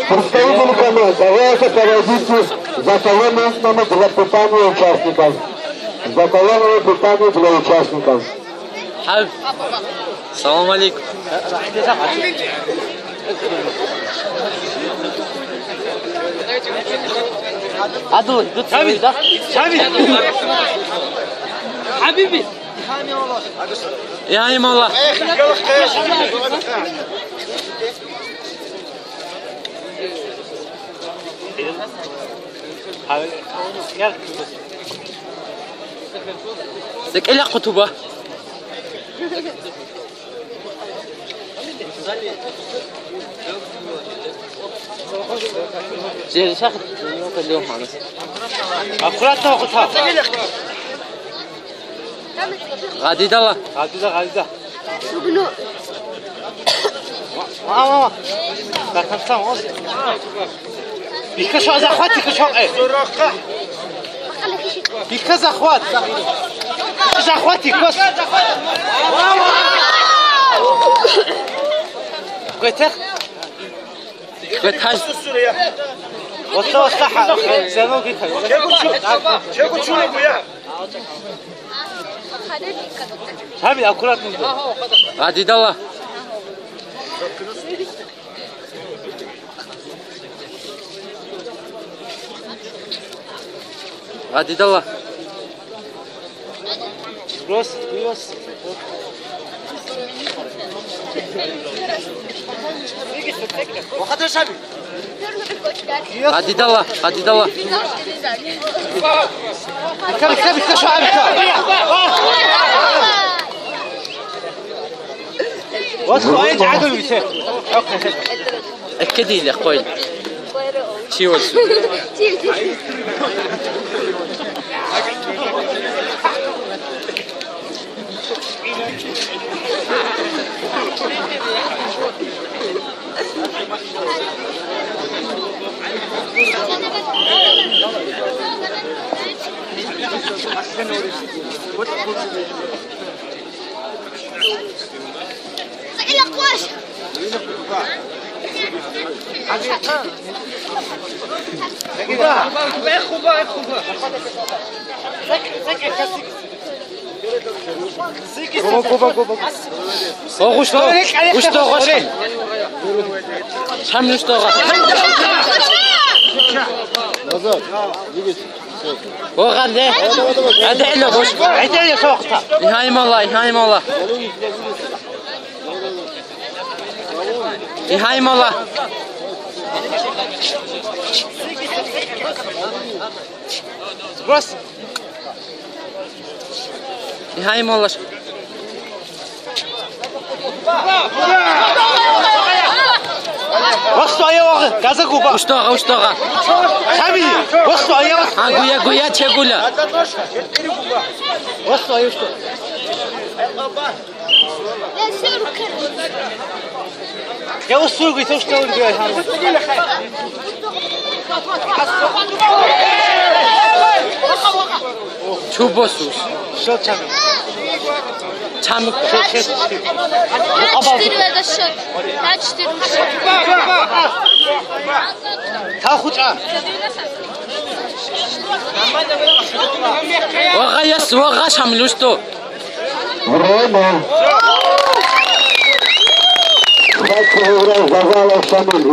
Представители команд, давайте проводите заколонное для питания участников. Заколонное питание для участников. Салам алейкум. Аду, Шаби, Шаби. Хабиби. Я имала. سكيلة قطبة. زين شاخد اليوم معنا. أخرتنا وقتها. غادي دلا. غادي دا غادي دا. شنو؟ لا تنسى بيكش هذا أخواتي كش إيه؟ بيكش أخوات. كش أخواتي كش. قلتك؟ قلت هاي. وصل صح. زمان قلت. شو قلت شو نبويا؟ هابي أكلات من ده. غادي دلا. غادي دلا. روس روس. وخذ شابي. غادي دلا غادي دلا. كم شو عملت؟ وصلوا أي عدو يسير. أكدي لي أخوي. شي وصل. İhayim Allah. Burası. İhayim Allah. وسط أيوة كذا كوبا. وشتاقة وشتاقة. حبيبي وسط أيوة. ها قويا تشيكولا. وسط أيوة وشتاقة. يا وصول قلت وش تقول فيها هذا؟ شو بوسوس؟ شو تعمل؟ تعمل شو؟ تشتري هذا الشر. لا تشتري الشر. تاخذ وغيس وغش حملوشتو. Время. Давайте играть за Вала Шамиль.